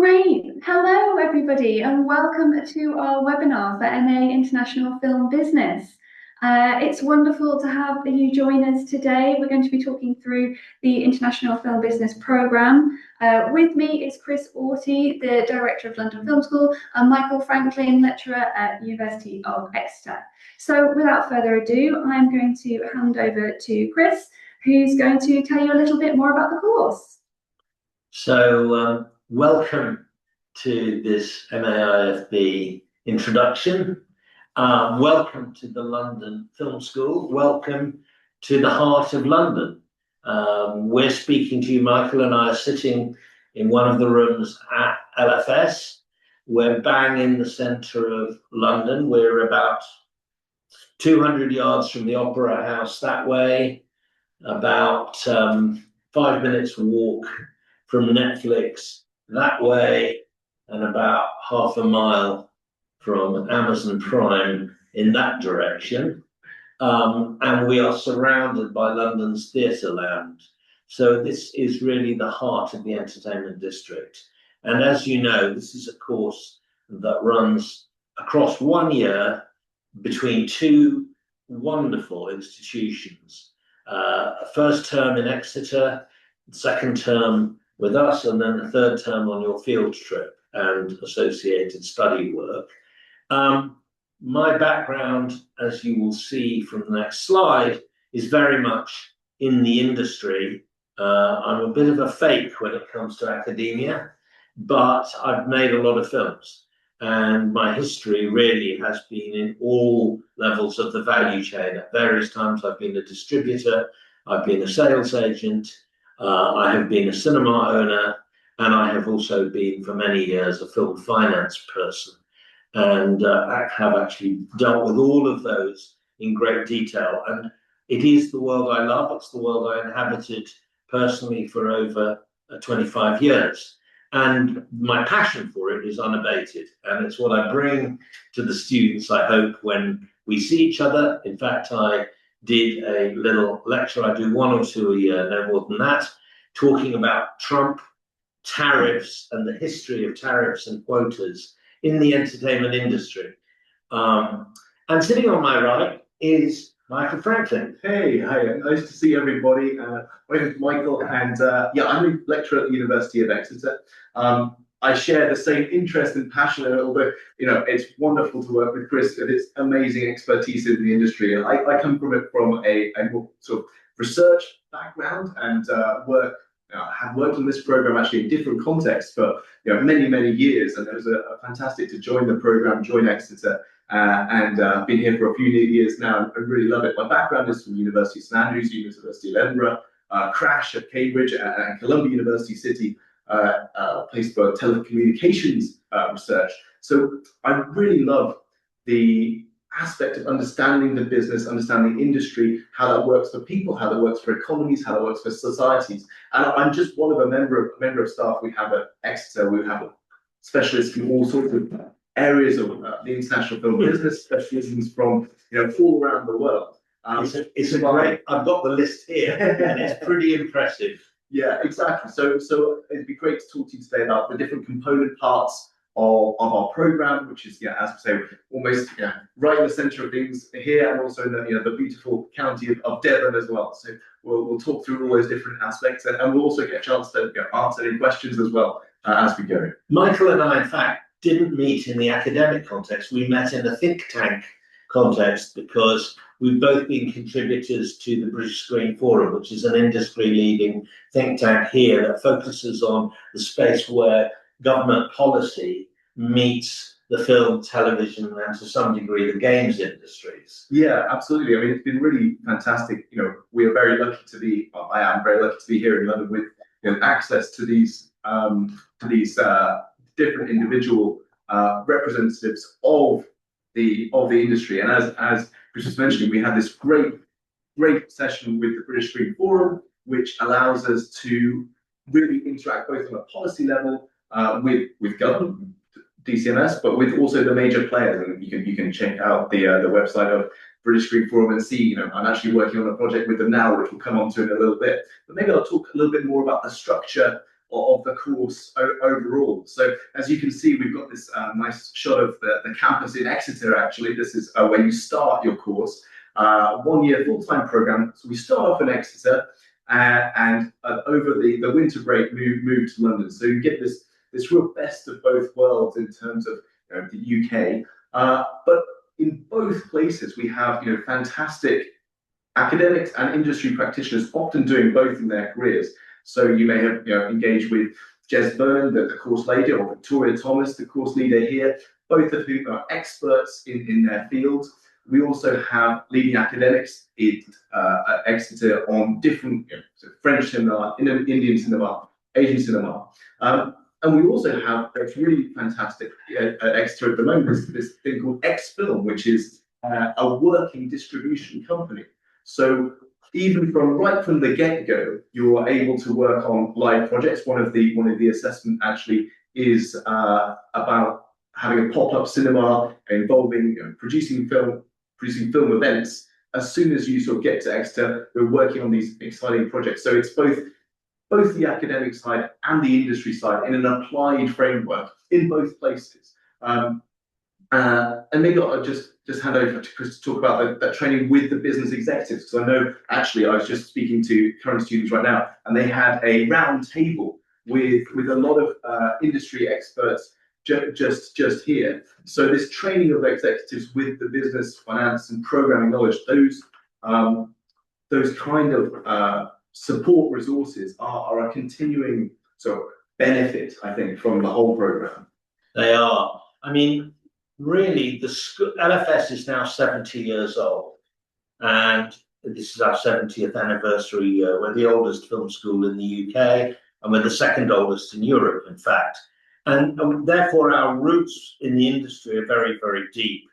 Great. Hello, everybody, and welcome to our webinar for MA International Film Business. It's wonderful to have you join us today. We're going to be talking through the International Film Business Programme. With me is Chris Auty, the Director of London Film School, and Michael Franklin, Lecturer at University of Exeter. So without further ado, I'm going to hand over to Chris, who's going to tell you a little bit more about the course. Welcome to this MAIFB introduction. Welcome to the London Film School. Welcome to the heart of London. We're speaking to you, Michael and I are sitting in one of the rooms at LFS. We're bang in the centre of London. We're about 200 yards from the Opera House that way, about 5 minutes walk from Netflix that way, and about half a mile from Amazon Prime in that direction. And we are surrounded by London's theatre land. So this is really the heart of the entertainment district. And as you know, this is a course that runs across 1 year between two wonderful institutions. First term in Exeter, second term with us, and then the third term on your field trip and associated study work. My background, as you will see from the next slide, is very much in the industry. I'm a bit of a fake when it comes to academia, but I've made a lot of films, and my history really has been in all levels of the value chain. At various times I've been a distributor, I've been a sales agent, I have been a cinema owner, and I have also been for many years a film finance person, and I have actually dealt with all of those in great detail. And it is the world I love. It's the world I inhabited personally for over 25 years. And my passion for it is unabated. And it's what I bring to the students, I hope, when we see each other. In fact, I did a little lecture. I do one or two a year, no more than that, talking about Trump, tariffs, and the history of tariffs and quotas in the entertainment industry. And sitting on my right is Michael Franklin. Hey, hi, nice to see everybody. My name is Michael, and I'm a lecturer at the University of Exeter. I share the same interest and passion, although it's wonderful to work with Chris and his amazing expertise in the industry. I come from a more sort of research background and have worked on this program actually in different contexts for many years, and it was fantastic to join the program, join Exeter, and I've been here for a few years now and I really love it. My background is from University of St Andrews, University of Edinburgh, Crash at Cambridge, and Columbia University City, place for telecommunications research. So I really love the aspect of understanding the business, understanding the industry, how that works for people, how that works for economies, how that works for societies. And I'm just one of a member of staff we have at Exeter. We have specialists from all sorts of areas of the international film business, specialisms from all around the world. It's a great. I've got the list here, and it's pretty impressive. Yeah, exactly. So it'd be great to talk to you today about the different component parts of our program, which is, as we say, almost right in the centre of things here, and also in the beautiful county of Devon as well. So we'll talk through all those different aspects, and we'll also get a chance to answer any questions as well as we go. Michael and I, in fact, didn't meet in the academic context. We met in a think tank context because we've both been contributors to the British Screen Forum, which is an industry-leading think tank here that focuses on the space where government policy meets the film, television, and to some degree the games industries. Yeah, absolutely. I mean, it's been really fantastic. We are very lucky to be. I am very lucky to be here in London with access to these different individual representatives of the industry. And as Chris was mentioning, we had this great session with the British Screen Forum, which allows us to really interact both on a policy level with government, DCMS, but with also the major players. And you can check out the website of British Screen Forum and see, I'm actually working on a project with them now, which we'll come on to in a little bit. But maybe I'll talk a little bit more about the structure of the course overall. So as you can see, we've got this nice shot of the campus in Exeter. Actually, this is where you start your course, 1 year full-time program. So we start off in Exeter, and over the winter break move to London. So you get this real best of both worlds in terms of the UK. But in both places, we have fantastic academics and industry practitioners, often doing both in their careers. So you may have engaged with Jez Byrne, the course leader, or Victoria Thomas, the course leader here, both of whom are experts in their fields. We also have leading academics at Exeter on different French cinema, Indian cinema, Asian cinema. And we also have a really fantastic at Exeter at the moment, this thing called X-Film, which is a working distribution company. So even right from the get-go, you are able to work on live projects. One of the assessment actually is about having a pop-up cinema involving producing film events. As soon as you sort of get to Exeter, we're working on these exciting projects. So it's both the academic side and the industry side in an applied framework in both places. And maybe I'll just hand over to Chris to talk about that training with the business executives, because I know actually I was just speaking to current students right now, and they had a round table with a lot of industry experts just here. So this training of executives with the business, finance, and programming knowledge, those kind of support resources are a continuing sort of benefit, I think, from the whole program. They are. I mean, really, the LFS is now 70 years old, and this is our 70th anniversary year. We're the oldest film school in the UK, and we're the second oldest in Europe, in fact. And therefore, our roots in the industry are very, very deep.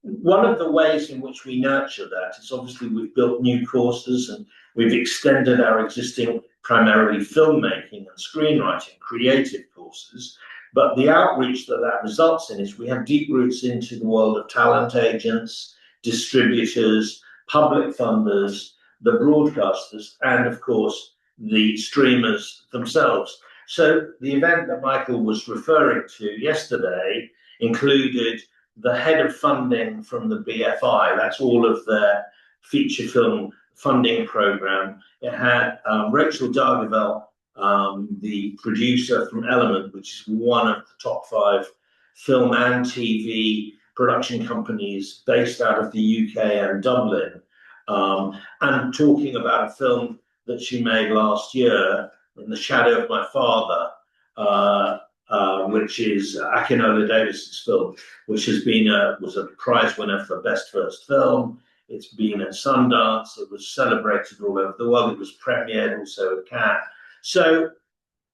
One of the ways in which we nurture that is obviously we've built new courses and we've extended our existing primarily filmmaking and screenwriting creative courses. But the outreach that results in is we have deep roots into the world of talent agents, distributors, public funders, the broadcasters, and of course, the streamers themselves. So the event that Michael was referring to yesterday included the head of funding from the BFI. That's all of their feature film funding program. It had Rachel Dargaville, the producer from Element, which is one of the top 5 film and TV production companies based out of the UK and Dublin, and talking about a film that she made last year, In the Shadow of My Father, which is Akinola Davis's film, which was a prize winner for Best First Film. It's been at Sundance. It was celebrated all over the world. It was premiered also at Cannes. So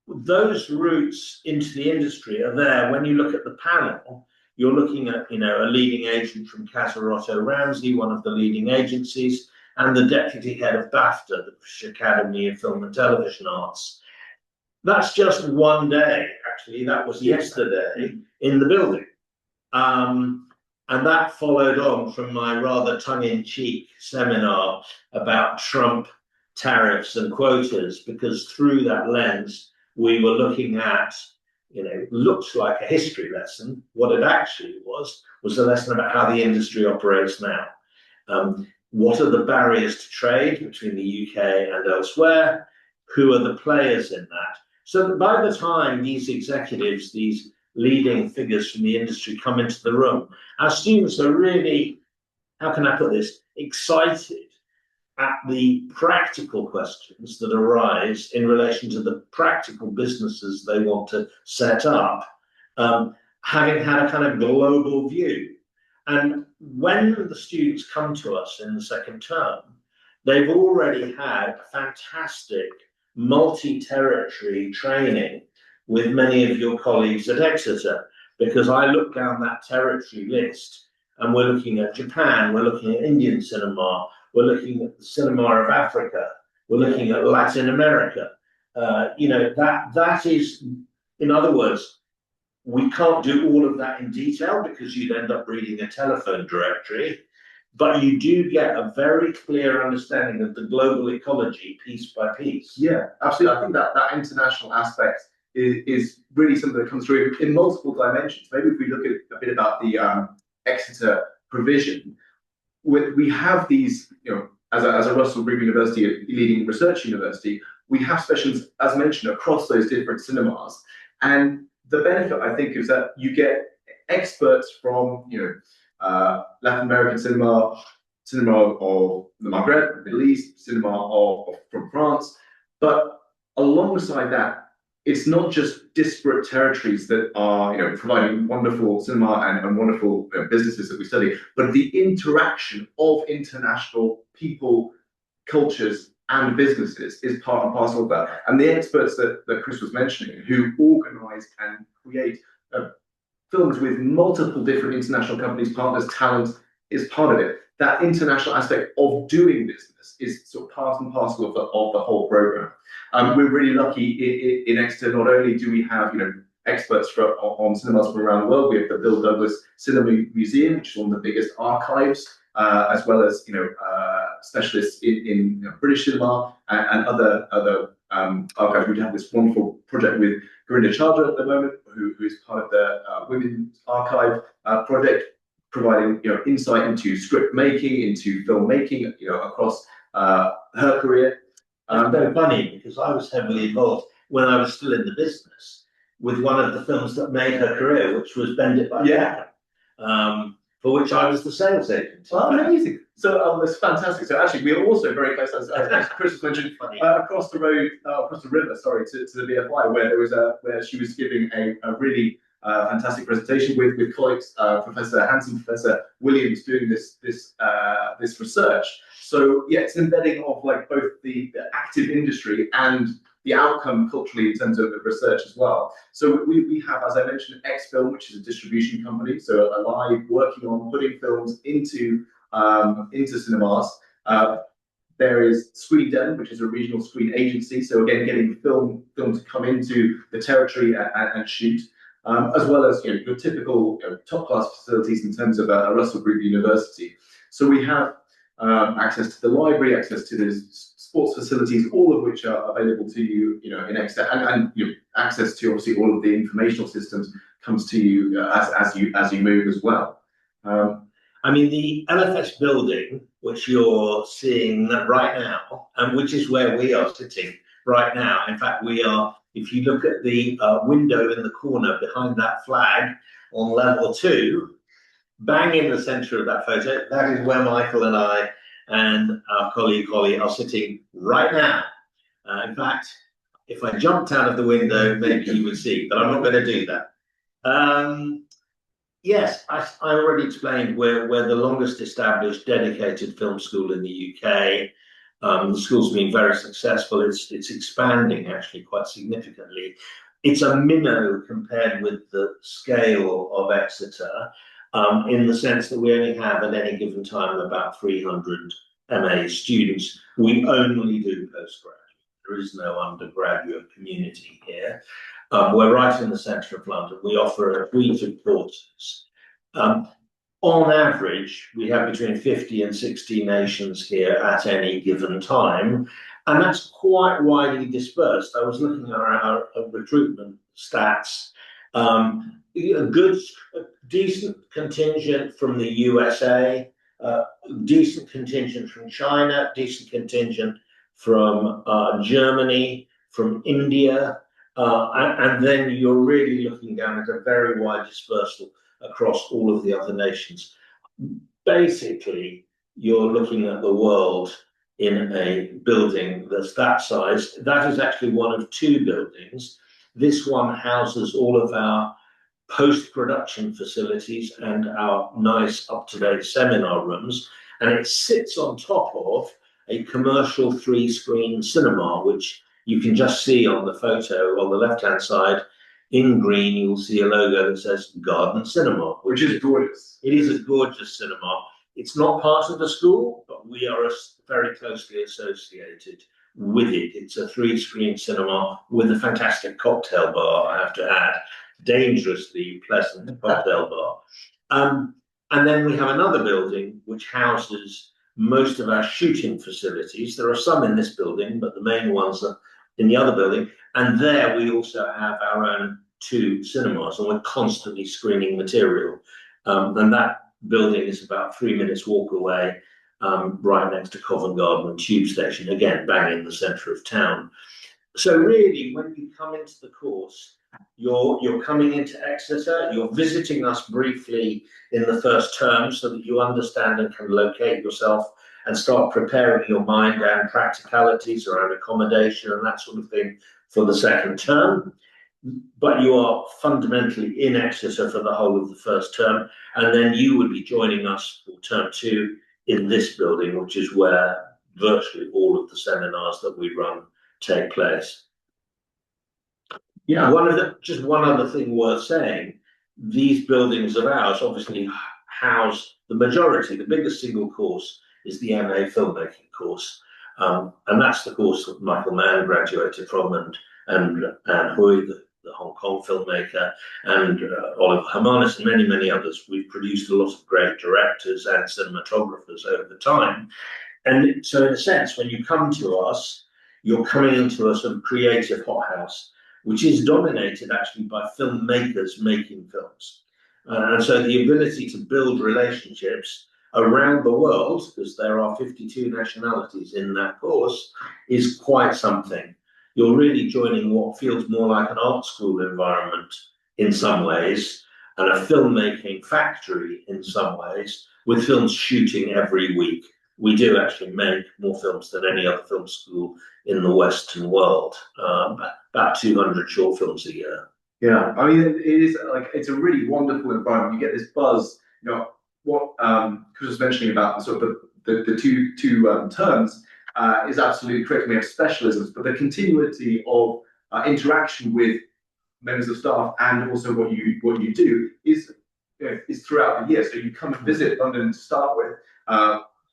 those roots into the industry are there. When you look at the panel, you're looking at a leading agent from Casarotto Ramsey, one of the leading agencies, and the deputy head of BAFTA, the British Academy of Film and Television Arts. That's just one day, actually. That was yesterday in the building. And that followed on from my rather tongue-in-cheek seminar about Trump tariffs and quotas, because through that lens, we were looking at, looks like a history lesson. What it actually was a lesson about how the industry operates now. What are the barriers to trade between the UK and elsewhere? Who are the players in that? So that by the time these executives, these leading figures from the industry come into the room, our students are really, how can I put this, excited at the practical questions that arise in relation to the practical businesses they want to set up, having had a kind of global view. And when the students come to us in the second term, they've already had a fantastic multi-territory training with many of your colleagues at Exeter, because I look down that territory list and we're looking at Japan, we're looking at Indian cinema, we're looking at the cinema of Africa, we're looking at Latin America. That is, in other words, we can't do all of that in detail because you'd end up reading a telephone directory. but you do get a very clear understanding of the global ecology piece by piece. Yeah, absolutely. I think that international aspect is really something that comes through in multiple dimensions. Maybe if we look at a bit about the Exeter provision, we have these, as a Russell Group University, a leading research university, we have specials, as mentioned, across those different cinemas. And the benefit, I think, is that you get experts from, Latin American cinema of the Maghreb, Middle East, cinema from France. But alongside that, it's not just disparate territories that are providing wonderful cinema and wonderful businesses that we study, but the interaction of international people, cultures, and businesses is part and parcel of that. And the experts that Chris was mentioning, who organise and create films with multiple different international companies, partners, talent, is part of it. That international aspect of doing business is sort of part and parcel of the whole program. We're really lucky in Exeter. Not only do we have experts on cinemas from around the world, we have the Bill Douglas Cinema Museum, which is one of the biggest archives, as well as specialists in British cinema and other archives. We have this wonderful project with Gorinda Chandra at the moment, who is part of the Women's Archive project, providing insight into script making, into filmmaking, across her career. It's very funny because I was heavily involved when I was still in the business with one of the films that made her career, which was Bend It Like That, for which I was the sales agent. Oh, amazing! So that's fantastic. So actually, we are also very close, as Chris mentioned, across the road, across the river, sorry, to the BFI, where she was giving a really fantastic presentation with colleagues, Professor Hanson, Professor Williams, doing this research. So yeah, it's an embedding of both the active industry and the outcome culturally in terms of research as well. So we have, as I mentioned, Xfilm, which is a distribution company, so alive, working on putting films into cinemas. There is Screen Devon, which is a regional screen agency. So again, getting film to come into the territory and shoot. As well as your typical top class facilities in terms of a Russell Group University. So we have access to the library, access to the sports facilities, all of which are available to you, in Exeter, and access to obviously all of the informational systems comes to you as you move as well. I mean, the LFS building, which you're seeing right now, and which is where we are sitting right now. In fact, we are. If you look at the window in the corner behind that flag on level 2, bang in the centre of that photo, that is where Michael and I and our colleague Holly are sitting right now. In fact, if I jumped out of the window, maybe you would see, but I'm not going to do that. Yes, I already explained we're the longest established dedicated film school in the UK. The school's been very successful. It's expanding actually quite significantly. It's a minnow compared with the scale of Exeter, in the sense that we only have at any given time about 300 MA students. We only do postgraduate. There is no undergraduate community here. We're right in the centre of London. We offer a suite of courses. On average, we have between 50 and 60 nations here at any given time, and that's quite widely dispersed. I was looking at our recruitment stats. A good, decent contingent from the USA, decent contingent from China, decent contingent from Germany, from India, and then you're really looking down at a very wide dispersal across all of the other nations. Basically, you're looking at the world in a building that's that size. That is actually one of 2 buildings. This one houses all of our post-production facilities and our nice up-to-date seminar rooms, and it sits on top of a commercial 3-screen cinema, which you can just see on the photo on the left-hand side. In green, you'll see a logo that says Garden Cinema, which is gorgeous. It is a gorgeous cinema. It's not part of the school, but we are very closely associated with it. It's a 3-screen cinema with a fantastic cocktail bar, I have to add, dangerously pleasant cocktail bar. And then we have another building which houses most of our shooting facilities. There are some in this building, but the main ones are in the other building. And there we also have our own 2 cinemas, and we're constantly screening material. And that building is about 3 minutes walk away, right next to Covent Garden Tube Station, again, bang in the centre of town. So really, when you come into the course, you're coming into Exeter, you're visiting us briefly in the first term so that you understand and can locate yourself and start preparing your mind and practicalities around accommodation and that sort of thing for the second term. But you are fundamentally in Exeter for the whole of the first term, and then you would be joining us for term 2 in this building, which is where virtually all of the seminars that we run take place. Yeah, just one other thing worth saying, these buildings of ours obviously house the majority. The biggest single course is the MA filmmaking course, and that's the course that Michael Mann graduated from, and Hui, the Hong Kong filmmaker, and Oliver Hermanus, and many, many others. We've produced a lot of great directors and cinematographers over the time. And so in a sense, when you come to us, you're coming into a sort of creative hothouse, which is dominated actually by filmmakers making films. And so the ability to build relationships around the world, because there are 52 nationalities in that course, is quite something. You're really joining what feels more like an art school environment in some ways, and a filmmaking factory in some ways, with films shooting every week. We do actually make more films than any other film school in the Western world, about 200 short films a year. Yeah, I mean, it is like, it's a really wonderful environment. You get this buzz, you know, what Chris was mentioning about sort of the two terms is absolutely correct. We have specialisms, but the continuity of interaction with members of staff and also what you do is, you know, is throughout the year. So you come and visit London to start with,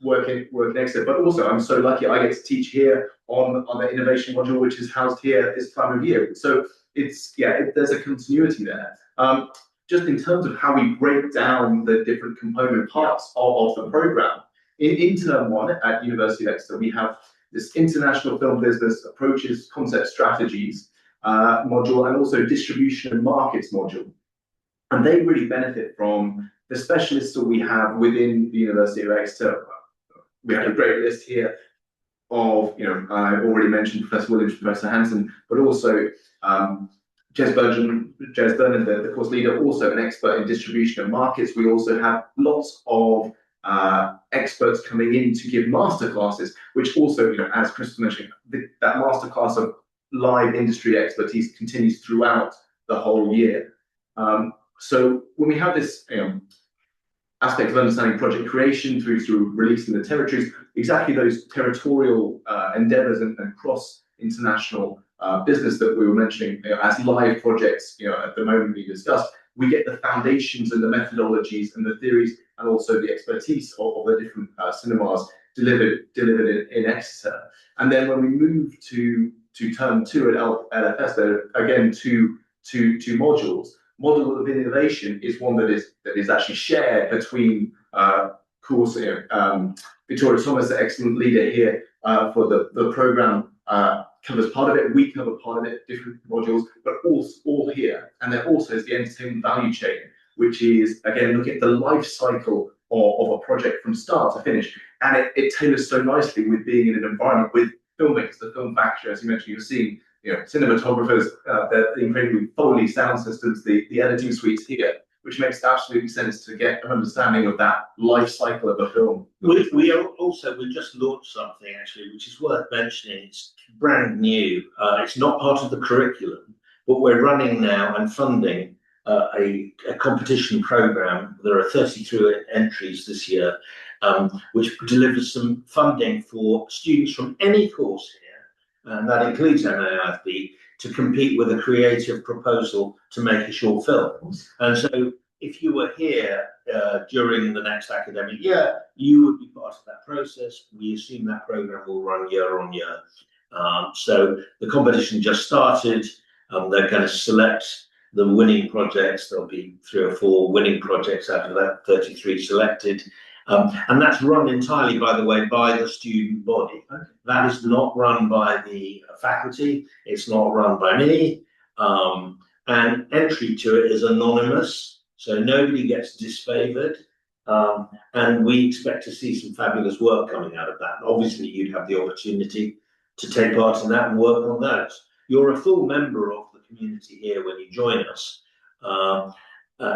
work in Exeter, but also I'm so lucky I get to teach here on the innovation module, which is housed here at this time of year. So it's, yeah, there's a continuity there. Just in terms of how we break down the different component parts of the program, in term 1 at University of Exeter, we have this international film business approaches, concept strategies module, and also distribution and markets module. And they really benefit from the specialists that we have within the University of Exeter. We have a great list here of, you know, I've already mentioned Professor Williams, Professor Hanson, but also Jez Burnham, the course leader, also an expert in distribution and markets. We also have lots of experts coming in to give masterclasses, which also, you know, as Chris was mentioning, that masterclass of live industry expertise continues throughout the whole year. So when we have this, you know, aspect of understanding project creation through releasing the territories, exactly those territorial endeavors and cross international business that we were mentioning, you know, as live projects, you know, at the moment we discussed, we get the foundations and the methodologies and the theories and also the expertise of the different cinemas delivered in Exeter. And then when we move to term 2 at LFS, there are again two modules. Model of innovation is one that is actually shared between course, you know, Victoria Thomas, the excellent leader here for the program, covers part of it. We cover part of it, different modules, but all here. And then also is the entertainment value chain, which is again looking at the life cycle of a project from start to finish. And it tailors so nicely with being in an environment with filmmakers, the film factory, as you mentioned, you're seeing, you know, cinematographers, the incredibly Foley sound systems, the editing suites here, which makes absolutely sense to get an understanding of that life cycle of a film. We just launched something actually, which is worth mentioning. It's brand new. It's not part of the curriculum, but we're running now and funding a competition program. There are 33 entries this year, which delivers some funding for students from any course here, and that includes MAIFB, to compete with a creative proposal to make a short film. And so if you were here during the next academic year, you would be part of that process. We assume that program will run year on year. So the competition just started. They're going to select the winning projects. There'll be 3 or 4 winning projects out of that 33 selected. And that's run entirely, by the way, by the student body. That is not run by the faculty. It's not run by me. And entry to it is anonymous, so nobody gets disfavored. And we expect to see some fabulous work coming out of that. And obviously, you'd have the opportunity to take part in that and work on those. You're a full member of the community here when you join us.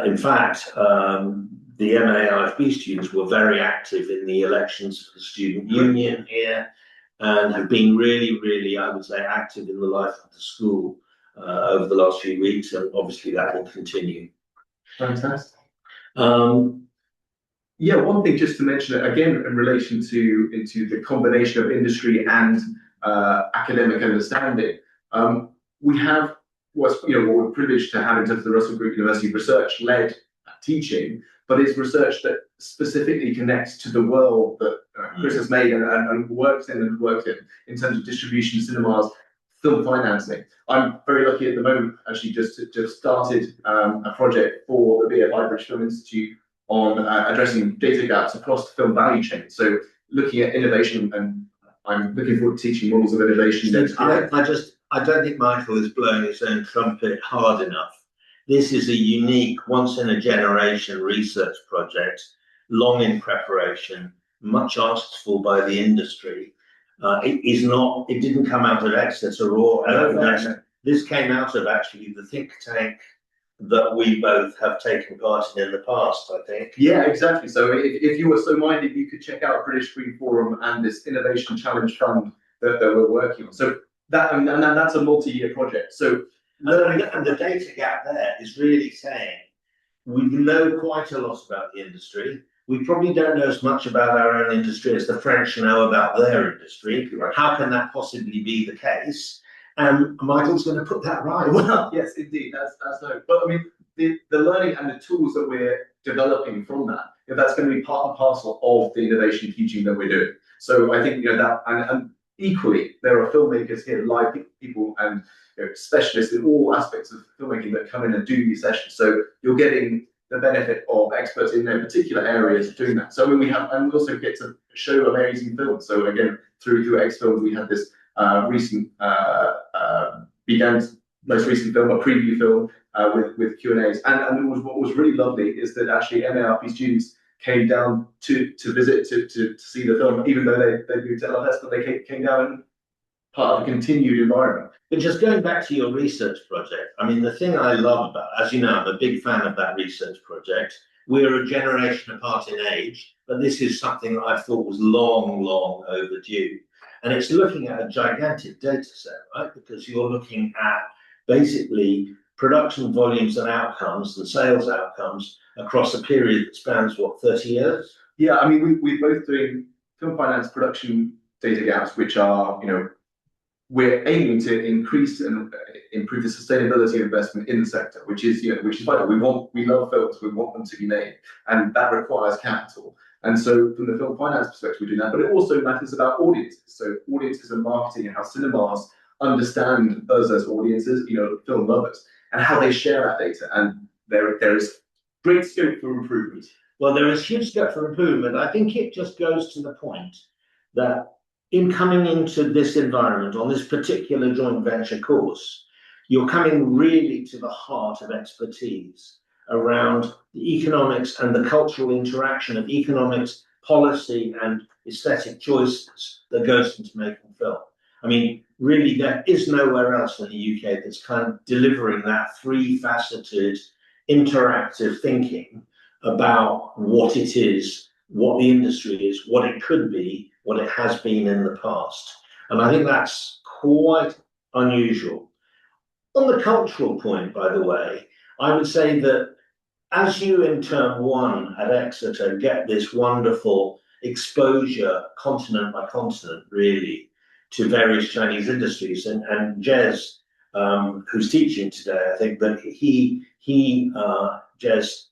In fact, the MAIFB students were very active in the elections for the student union here, and have been really, really, I would say, active in the life of the school over the last few weeks, and obviously that will continue. Fantastic. Yeah, one thing just to mention again in relation to the combination of industry and academic understanding. We have what we're privileged to have in terms of the Russell Group University research-led teaching, but it's research that specifically connects to the world that Chris has made and works in terms of distribution, cinemas, film financing. I'm very lucky at the moment, actually, just started a project for the BFI British Film Institute on addressing data gaps across the film value chain. So looking at innovation, and I'm looking forward to teaching models of innovation. I don't think Michael is blowing his own trumpet hard enough. This is a unique, once-in-a-generation research project, long in preparation, much asked for by the industry. It didn't come out of Exeter or LFS. This came out of actually the think tank that we both have taken part in the past, I think. Yeah, exactly. So if you were so minded, you could check out British Screen Forum and this Innovation Challenge Fund that we're working on. So that's a multi-year project. So and the data gap there is really saying we know quite a lot about the industry. We probably don't know as much about our own industry as the French know about their industry. Right. How can that possibly be the case? And Michael's going to put that right. Well, yes, indeed, that's so. But I mean, the learning and the tools that we're developing from that, that's going to be part and parcel of the innovation teaching that we're doing. So I think that, and equally, there are filmmakers here, live people, and specialists in all aspects of filmmaking that come in and do these sessions. So you're getting the benefit of experts in their particular areas doing that. So we also get to show amazing films. So again, through X Films, we had this most recent film, a preview film with Q&As. And what was really lovely is that actually MARP students came down to visit, to see the film, even though they moved to LFS, but they came down and part of a continued environment. But just going back to your research project, I mean, the thing I love about, as you know, I'm a big fan of that research project. We're a generation apart in age, but this is something that I thought was long, long overdue. And it's looking at a gigantic data set, right? Because you're looking at basically production volumes and outcomes and sales outcomes across a period that spans, 30 years? Yeah, I mean, we're both doing film finance production data gaps, which are, we're aiming to increase and improve the sustainability of investment in the sector, which is vital. We love films, we want them to be made, and that requires capital. And so from the film finance perspective, we do that, but it also matters about audiences. So audiences and marketing and how cinemas understand us as audiences, film lovers, and how they share that data. And there is great scope for improvement. Well, there is huge scope for improvement. I think it just goes to the point that in coming into this environment on this particular joint venture course, you're coming really to the heart of expertise around the economics and the cultural interaction of economics, policy, and aesthetic choices that goes into making film. I mean, really, there is nowhere else in the UK that's kind of delivering that three-faceted, interactive thinking about what it is, what the industry is, what it could be, what it has been in the past. And I think that's quite unusual. On the cultural point, by the way, I would say that as you in term one at Exeter get this wonderful exposure, continent by continent, really, to various Chinese industries, and Jez, who's teaching today, I think that Jez,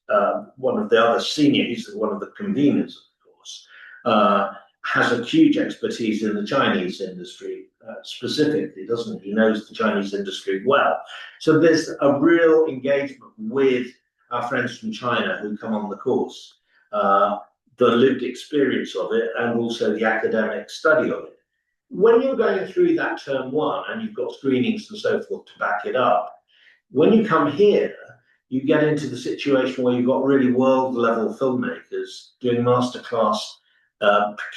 one of the other senior, he's one of the conveners, of course, has a huge expertise in the Chinese industry, specifically, doesn't he? He knows the Chinese industry well. So there's a real engagement with our friends from China who come on the course, the lived experience of it, and also the academic study of it. When you're going through that term one and you've got screenings and so forth to back it up, when you come here, you get into the situation where you've got really world level filmmakers doing masterclass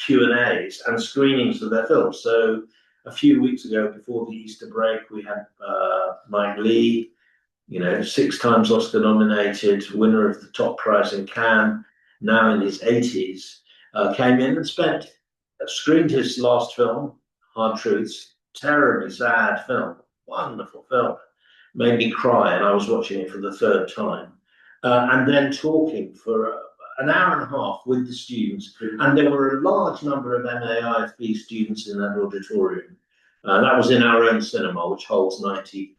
Q&As and screenings of their films. So a few weeks ago, before the Easter break, we had Mike Lee, 6 times Oscar nominated, winner of the top prize in Cannes, now in his 80s, came in and screened his last film, Hard Truths, terribly sad film, wonderful film, made me cry, and I was watching it for the 3rd time, and then talking for an hour and a half with the students, and there were a large number of MAIFB students in that auditorium. That was in our own cinema, which holds 90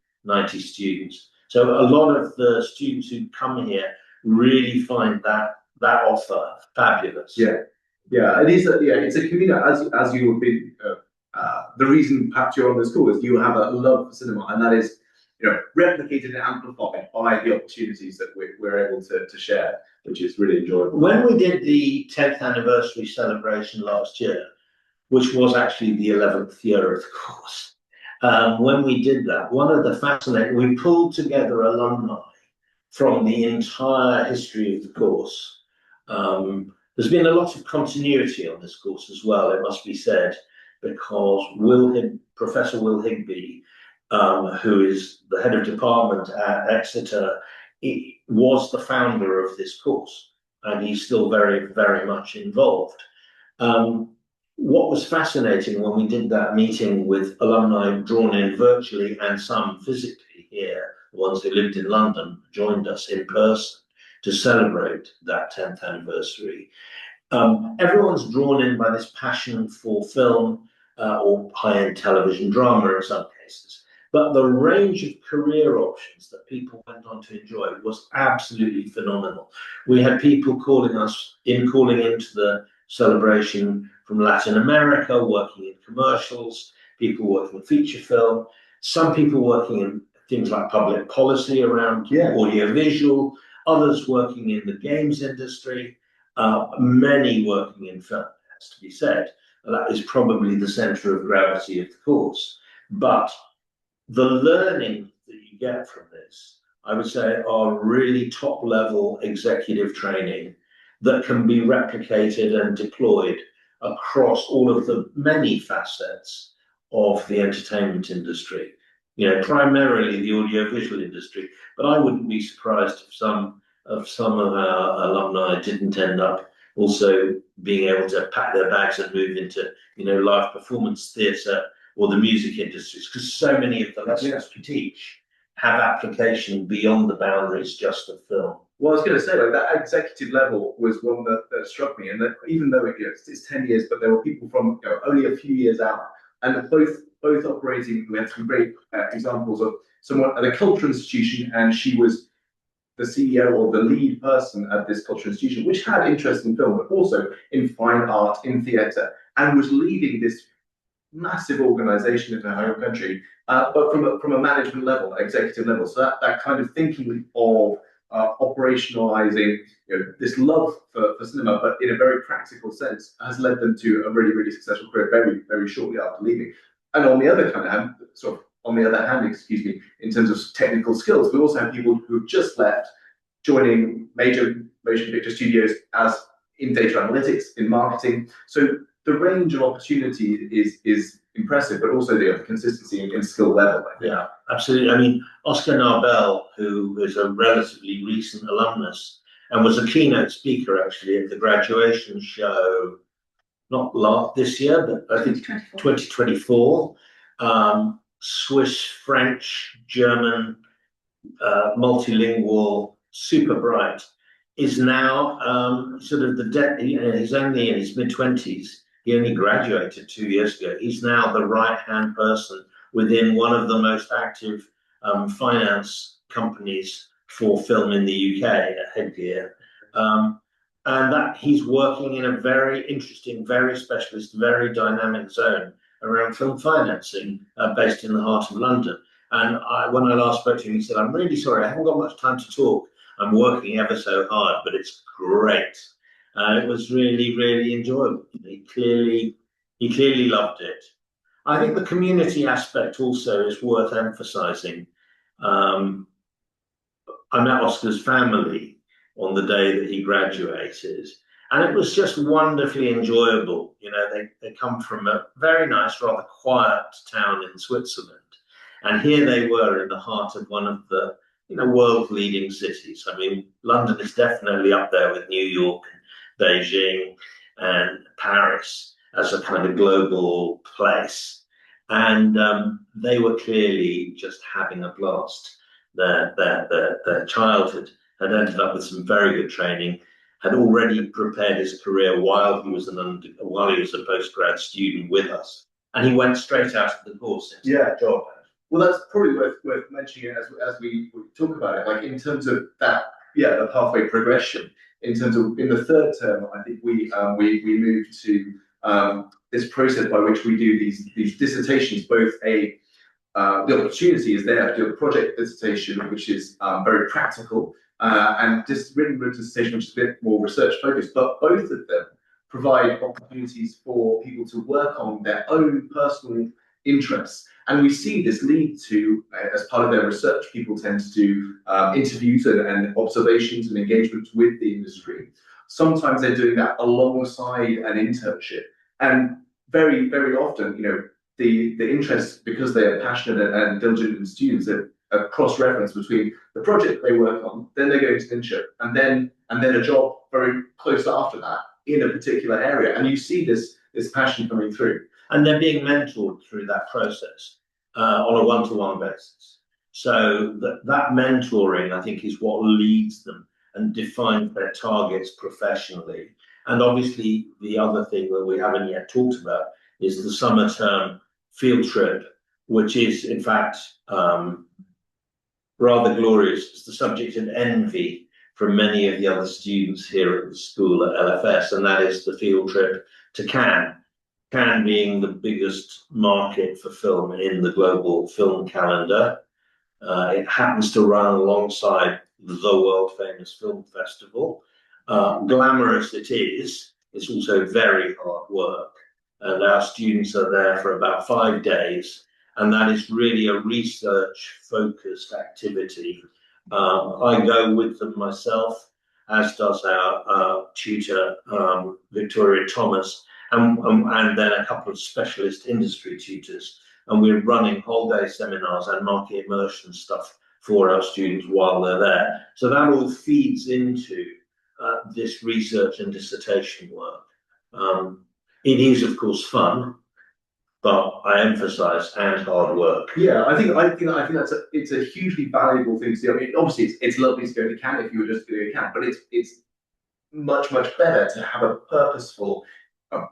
students. So a lot of the students who come here really find that offer fabulous. Yeah, it's a community, as you have been. The reason perhaps you're on this call is you have a love for cinema, and that is replicated and amplified by the opportunities that we're able to share, which is really enjoyable. When we did the 10th anniversary celebration last year, which was actually the 11th year of the course, when we did that, one of the we pulled together alumni from the entire history of the course. There's been a lot of continuity on this course as well, it must be said, because Professor Will Higby, who is the head of department at Exeter, was the founder of this course, and he's still very, very much involved. What was fascinating when we did that meeting with alumni drawn in virtually and some physically here, the ones who lived in London joined us in person to celebrate that 10th anniversary. Everyone's drawn in by this passion for film or high-end television drama in some cases. But the range of career options that people went on to enjoy was absolutely phenomenal. We had people calling into the celebration from Latin America, working in commercials, people working in feature film, some people working in things like public policy around audiovisual, others working in the games industry, many working in film, has to be said. That is probably the centre of gravity of the course. But the learning that you get from this, I would say, are really top-level executive training that can be replicated and deployed across all of the many facets of the entertainment industry. Primarily the audiovisual industry, but I wouldn't be surprised if some of our alumni didn't end up also being able to pack their bags and move into, live performance theatre or the music industries, because so many of the lessons we teach have application beyond the boundaries just of film. Well, I was going to say, that executive level was one that struck me, and that even though it's 10 years, but there were people from only a few years out, and both operating. We had some great examples of someone at a cultural institution, and she was the CEO or the lead person at this cultural institution, which had interest in film, but also in fine art, in theatre, and was leading this massive organisation in her home country, but from a management level, executive level. So that kind of thinking of operationalizing this love for cinema, but in a very practical sense, has led them to a really, really successful career very, very shortly after leaving. And on the other hand, in terms of technical skills, we also have people who've just left, joining major motion picture studios as in data analytics, in marketing. So the range of opportunity is impressive, but also the consistency and skill level. Yeah, absolutely. I mean, Oscar Narbel, who is a relatively recent alumnus and was a keynote speaker actually at the graduation show, not this year, but I think 2024. Swiss, French, German, multilingual, super bright, is now sort of he's only in his mid-20s. He only graduated 2 years ago. He's now the right-hand person within one of the most active finance companies for film in the UK, Headgear. and that he's working in a very interesting, very specialist, very dynamic zone around film financing, based in the heart of London. And when I last spoke to him, he said, "I'm really sorry, I haven't got much time to talk. I'm working ever so hard, but it's great." It was really, really enjoyable. He clearly loved it. I think the community aspect also is worth emphasising. Um, I met Oscar's family on the day that he graduated, and it was just wonderfully enjoyable. You know, they come from a very nice, rather quiet town in Switzerland, and here they were in the heart of one of the, world leading cities. I mean, London is definitely up there with New York, Beijing, and Paris as a kind of global place. And they were clearly just having a blast. Their childhood had ended up with some very good training, had already prepared his career while he was a postgrad student with us, and he went straight out of the course into the job. Well, that's probably worth mentioning as we talk about it, like in terms of that, the pathway progression. In terms of in the third term, I think we moved to this process by which we do these dissertations. Both the opportunity is there to do a project dissertation, which is very practical, and just written dissertation, which is a bit more research focused. But both of them provide opportunities for people to work on their own personal interests. And we see this lead to, as part of their research, people tend to do interviews and observations and engagements with the industry. Sometimes they're doing that alongside an internship. And very, very often, the interest, because they are passionate and diligent in students, a cross-reference between the project they work on, then they go into an internship, and then a job very close after that in a particular area. And you see this passion coming through. And they're being mentored through that process on a one-to-one basis. So that mentoring, I think, is what leads them and defines their targets professionally. And obviously, the other thing that we haven't yet talked about is the summer term field trip, which is, in fact, rather glorious. It's the subject of envy from many of the other students here at the school at LFS, and that is the field trip to Cannes. Cannes being the biggest market for film in the global film calendar. It happens to run alongside the world famous film festival. Glamorous it is, it's also very hard work. And our students are there for about 5 days. And that is really a research focused activity. I go with them myself, as does our tutor, Victoria Thomas. And then a couple of specialist industry tutors, and we're running whole day seminars and market immersion stuff for our students while they're there. So that all feeds into this research and dissertation work. It is, of course, fun, but I emphasise and hard work. Yeah, I think it's a hugely valuable thing to do. I mean, obviously, it's lovely to go to Cannes if you were just going to Cannes, but it's much better to have a purposeful,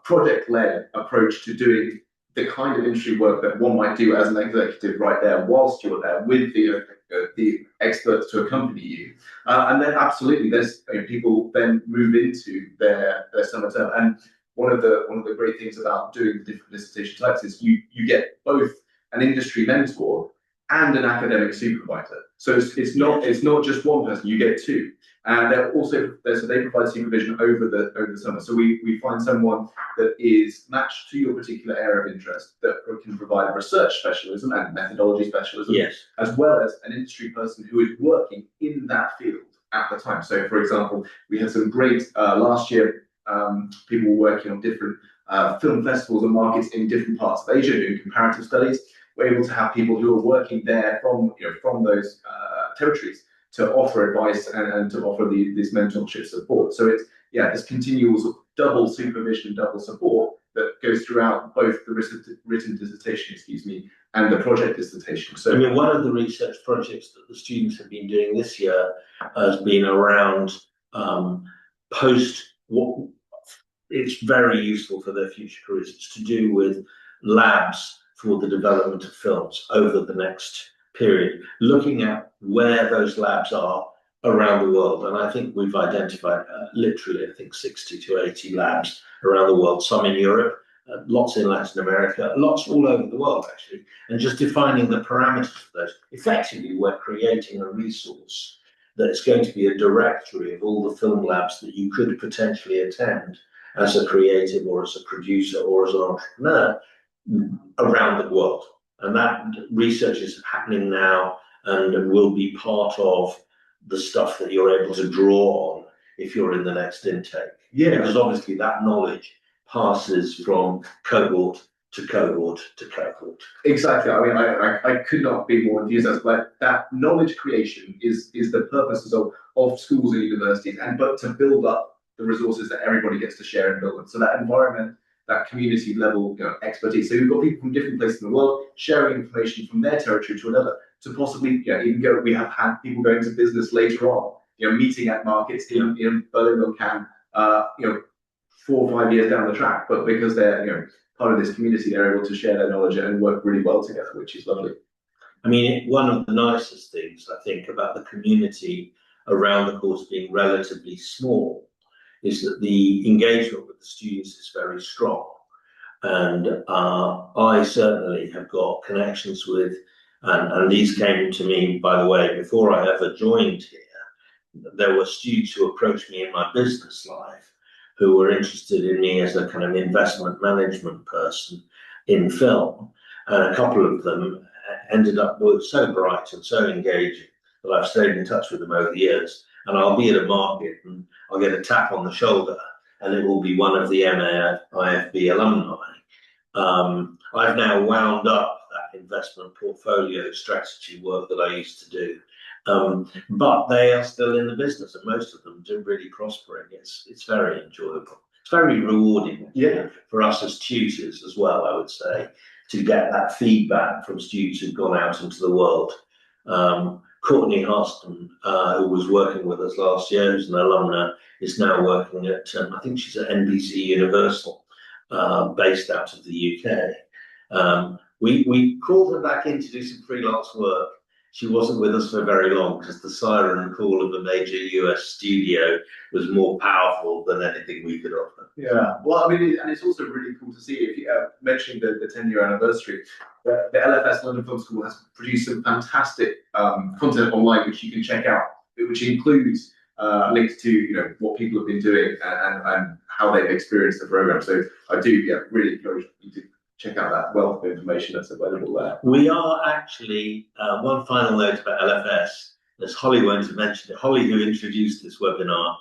project-led approach to doing the kind of industry work that one might do as an executive right there whilst you're there with the experts to accompany you. And then absolutely, there's people then move into their summer term. And one of the great things about doing the different dissertation types is you get both an industry mentor and an academic supervisor. So it's not just one person, you get two. And they're also so they provide supervision over the summer. So we find someone that is matched to your particular area of interest, that can provide research specialism and methodology specialism, yes, as well as an industry person who is working in that field at the time. So, for example, we had some great last year. People were working on different film festivals and markets in different parts of Asia doing comparative studies. We're able to have people who are working there from those territories to offer advice and to offer this mentorship support. So it's this continual double supervision, double support that goes throughout both the written dissertation, and the project dissertation. So I mean, one of the research projects that the students have been doing this year has been around it's very useful for their future careers. It's to do with labs for the development of films over the next period, looking at where those labs are, around the world. And I think we've identified literally, I think 60 to 80 labs around the world, some in Europe, lots in Latin America, lots all over the world, actually. And just defining the parameters of those. Effectively, we're creating a resource that is going to be a directory of all the film labs that you could potentially attend as a creative or as a producer or as an entrepreneur around the world. And that research is happening now and will be part of the stuff that you're able to draw on if you're in the next intake. Yeah. Because obviously that knowledge passes from cohort to cohort to cohort. Exactly. I mean, I could not be more enthusiastic. But that knowledge creation is the purposes of schools and universities, but to build up the resources that everybody gets to share and build them. So that environment, that community level expertise. So we've got people from different places in the world sharing information from their territory to another, to possibly even go. We have had people going to business later on, meeting at markets in Berlin or Cannes, 4 or 5 years down the track, but because they're part of this community, they're able to share their knowledge and work really well together, which is lovely. I mean, one of the nicest things I think about the community around the course being relatively small is that the engagement with the students is very strong. And I certainly have got connections with, and these came to me, by the way, before I ever joined here. There were students who approached me in my business life who were interested in me as a kind of investment management person in film. And a couple of them ended up so bright and so engaging that I've stayed in touch with them over the years. And I'll be at a market and I'll get a tap on the shoulder and it will be one of the MAIFB alumni. I've now wound up that investment portfolio strategy work that I used to do. But they are still in the business, and most of them do really prospering. It's very enjoyable. It's very rewarding, for us as tutors as well. I would say to get that feedback from students who've gone out into the world. Courtney Harston, who was working with us last year, who's an alumna, is now working at I think she's at NBC Universal, based out of the UK. We called her back in to do some freelance work. She wasn't with us for very long because the siren call of a major US studio was more powerful than anything we could offer. Yeah, well, I mean, and it's also really cool to see, if you mentioning the 10-year anniversary, the LFS London Film School has produced some fantastic content online which you can check out, which includes links to what people have been doing and how they've experienced the program. So I do really encourage you to check out that wealth of information that's available there. We are actually, one final note about LFS, as Holly won't have mentioned it, Holly, who introduced this webinar,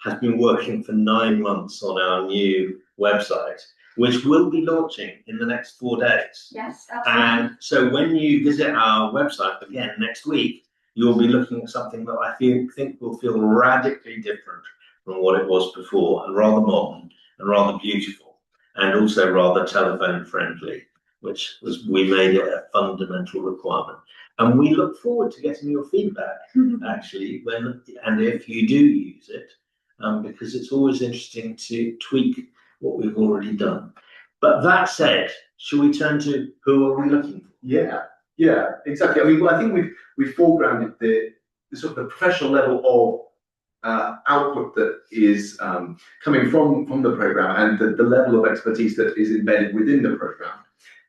has been working for 9 months on our new website, which will be launching in the next 4 days. Yes, absolutely. And so when you visit our website again next week, you'll be looking at something that I think will feel radically different from what it was before, and rather modern and rather beautiful. And also rather telephone friendly, which we made it a fundamental requirement. And we look forward to getting your feedback, actually, and if you do use it, because it's always interesting to tweak what we've already done. But that said, shall we turn to who are we looking for? Yeah, exactly. I mean, I think we've foregrounded the sort of the professional level of output that is coming from the program, and the level of expertise that is embedded within the program,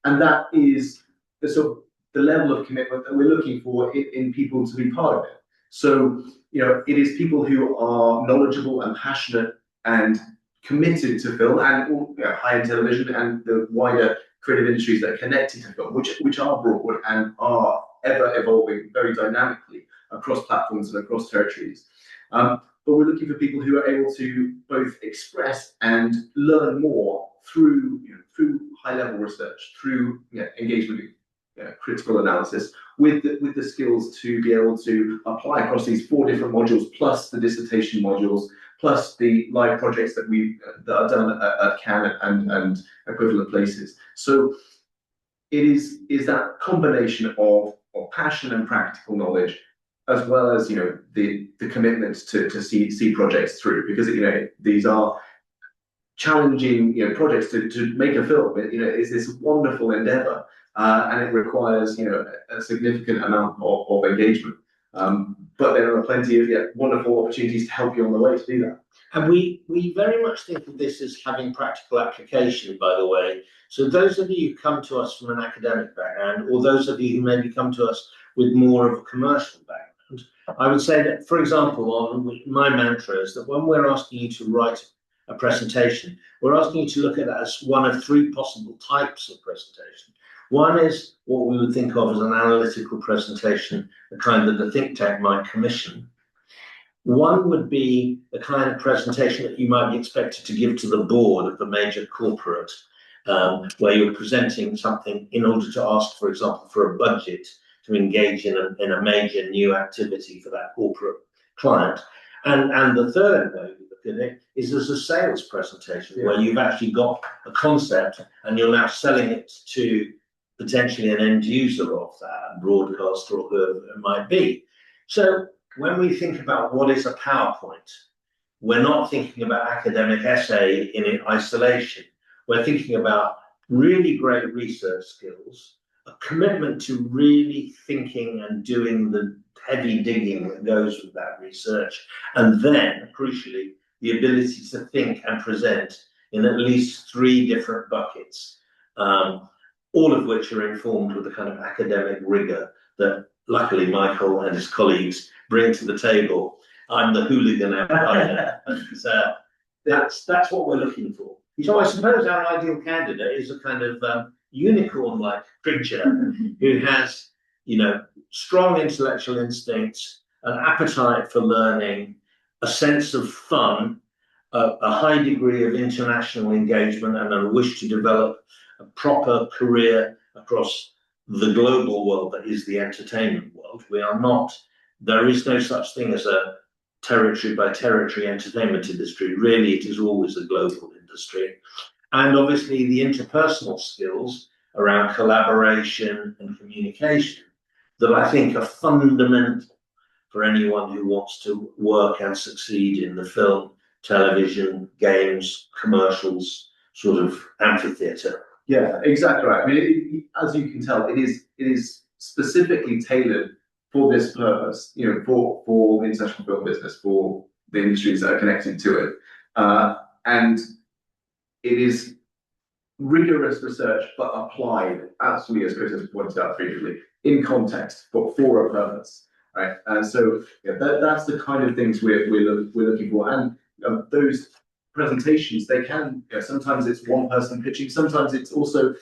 and that is the level of commitment that we're looking for in people to be part of it. So it is people who are knowledgeable and passionate and committed to film and high-end television and the wider creative industries that are connected to film, which are broad and are ever evolving very dynamically across platforms and across territories. But we're looking for people who are able to both express and learn more through high-level research, through engagement, critical analysis, with the skills to be able to apply across these 4 different modules, plus the dissertation modules, plus the live projects that are done at Cannes and equivalent places. So it is that combination of passion and practical knowledge, as well as the commitment to see projects through, because these are challenging projects to make a film. It's this wonderful endeavor, and it requires a significant amount of engagement. But there are plenty of wonderful opportunities to help you on the way to do that. And we very much think of this as having practical application, by the way. So those of you who come to us from an academic background, or those of you who maybe come to us with more of a commercial background, I would say that, for example, on my mantra is that when we're asking you to write a presentation, we're asking you to look at that as one of three possible types of presentation. One is what we would think of as an analytical presentation, the kind that the think tank might commission. One would be the kind of presentation that you might be expected to give to the board of a major corporate, where you're presenting something in order to ask, for example, for a budget to engage in a major new activity for that corporate client. And the third way we look at it is as a sales presentation, where you've actually got a concept and you're now selling it to potentially an end user of that, broadcaster or whoever it might be. So when we think about what is a PowerPoint, we're not thinking about academic essay in isolation. We're thinking about really great research skills, a commitment to really thinking and doing the heavy digging that goes with that research, and then, crucially, the ability to think and present in at least three different buckets, all of which are informed with the kind of academic rigor that luckily Michael and his colleagues bring to the table. I'm the hooligan outsider. That's what we're looking for. So I suppose our ideal candidate is a kind of unicorn-like creature who has, strong intellectual instincts, an appetite for learning, a sense of fun, a high degree of international engagement, and a wish to develop a proper career across the global world that is the entertainment world. There is no such thing as a territory by territory entertainment industry. Really, it is always a global industry. And obviously the interpersonal skills around collaboration and communication that I think are fundamental for anyone who wants to work and succeed in the film, television, games, commercials, sort of amphitheatre. Yeah, exactly right. I mean, as you can tell, it is specifically tailored for this purpose, for the international film business, for the industries that are connected to it. And it is rigorous research, but applied, absolutely, as Chris has pointed out previously, in context, but for a purpose, right? And so that's the kind of things we're looking for. And those presentations, they can, sometimes it's one person pitching, sometimes it's also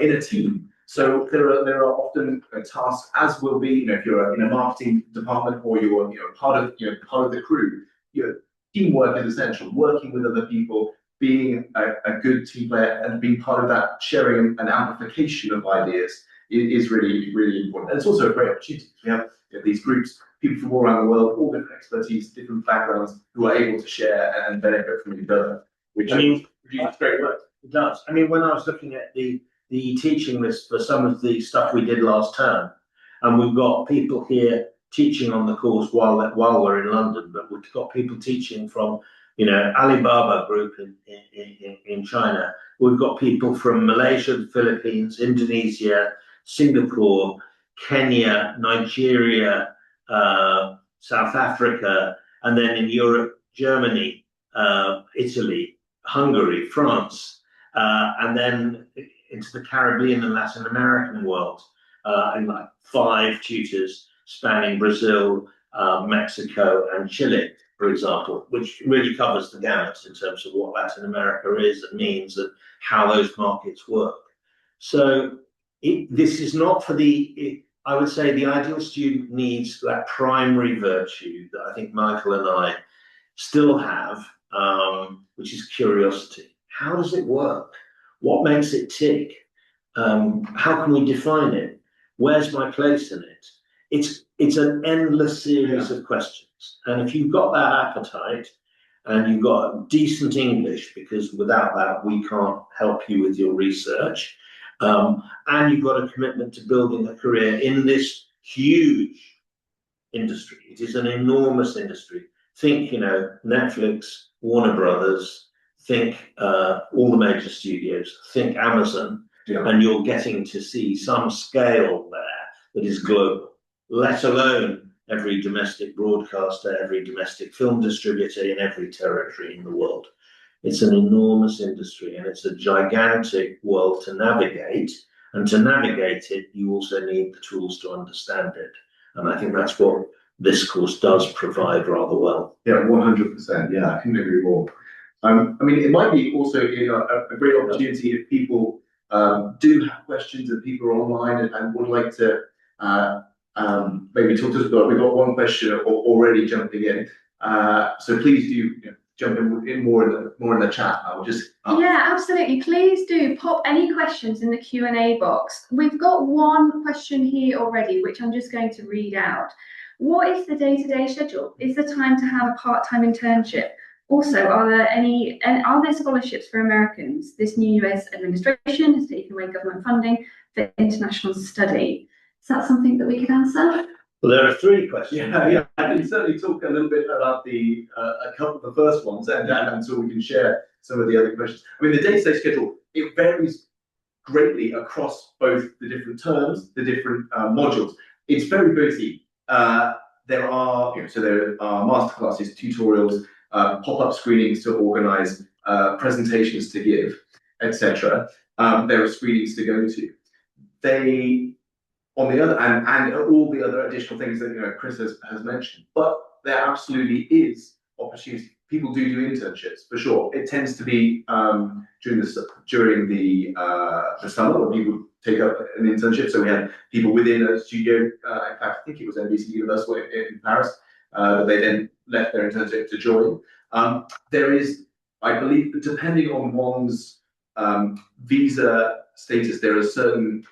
in a team. So there are often tasks, as will be, if you're in a marketing department or you're part of the crew. Teamwork is essential. Working with other people, being a good team player, and being part of that sharing and amplification of ideas is really, really important. And it's also a great opportunity. We have these groups, people from all around the world, all different expertise, different backgrounds, who are able to share and benefit from each other, which produces great work. It does. I mean, when I was looking at the teaching list for some of the stuff we did last term, and we've got people here teaching on the course while we're in London, but we've got people teaching from Alibaba Group in China. We've got people from Malaysia, the Philippines, Indonesia, Singapore, Kenya, Nigeria, South Africa, and then in Europe, Germany, Italy, Hungary, France, and then into the Caribbean and Latin American world, and like 5 tutors spanning Brazil, Mexico, and Chile, for example, which really covers the gamut in terms of what Latin America is and means and how those markets work. So this is not for I would say the ideal student needs that primary virtue that I think Michael and I still have, which is curiosity. How does it work? What makes it tick? How can we define it? Where's my place in it? It's an endless series of questions. And if you've got that appetite and you've got decent English, because without that, we can't help you with your research, and you've got a commitment to building a career in this huge industry. It is an enormous industry. Think, Netflix, Warner Brothers, think all the major studios, think Amazon, and you're getting to see some scale there that is global, let alone every domestic broadcaster, every domestic film distributor in every territory in the world. It's an enormous industry and it's a gigantic world to navigate. And to navigate it, you also need the tools to understand it. And I think that's what this course does provide rather well. Yeah, 100%. Yeah, I couldn't agree more. I mean, it might be also a great opportunity if people do have questions and people are online and would like to maybe talk to us about. We've got one question already jumping in, so please do jump in more in the chat. I'll just yeah, absolutely. Please do pop any questions in the Q&A box. We've got one question here already, which I'm just going to read out. What is the day-to-day schedule? Is there time to have a part-time internship? Also, are there scholarships for Americans? This new US administration has taken away government funding for international study. Is that something that we could answer? Well, there are three questions. Yeah, I can certainly talk a little bit about a couple of the first ones, and so we can share some of the other questions. I mean, the day-to-day schedule, it varies greatly across both the different terms, the different modules. It's very busy. There are masterclasses, tutorials, pop-up screenings to organise, presentations to give, etc. There are screenings to go to. On the other and all the other additional things that Chris has mentioned, but there absolutely is opportunity. People do internships for sure. It tends to be during the summer when people take up an internship. So we had people within a studio. In fact, I think it was NBC Universal in Paris that they then left their internship to join. There is, I believe, depending on one's visa status, there are certain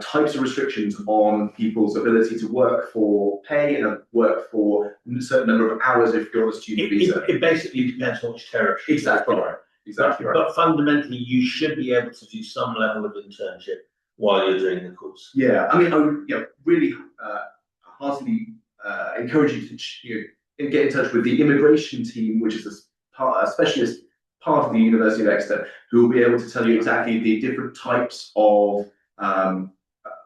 types of restrictions on people's ability to work for pay and work for a certain number of hours if you're on a student visa. It basically depends on which territory. Exactly right. Exactly right. But fundamentally, you should be able to do some level of internship while you're doing the course. Yeah, I mean, I would really heartily encourage you to get in touch with the immigration team, which is a specialist part of the University of Exeter, who will be able to tell you exactly the different types of